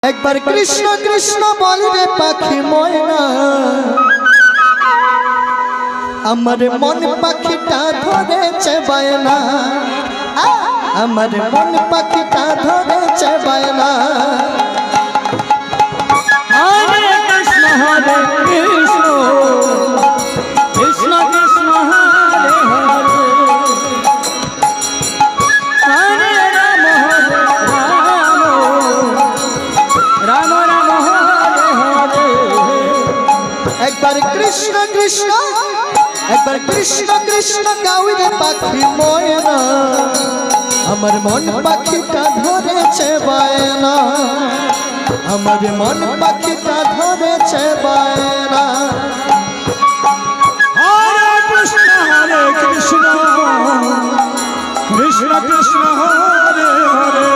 একবার কৃষ্ণ কৃষ্ণ বলবে পাখি ময়না, আমার মন পাখিটা ধরেছে বায়না, আমার মন পাখিটা ধরেছে বায়না। হরে কৃষ্ণ কৃষ্ণ কৃষ্ণ কৃষ্ণ হরে হরে, হরে রাম রাম রাম হরে হরে। একবার কৃষ্ণ কৃষ্ণ, একবার কৃষ্ণ কৃষ্ণ গাউরে পাখি ময়না, আমার মন পাখিটা ধরেছে বায়না, আমার মন পাখিটা ধরেছে বায়না। হরে কৃষ্ণ কৃষ্ণ কৃষ্ণ কৃষ্ণ হরে হরে,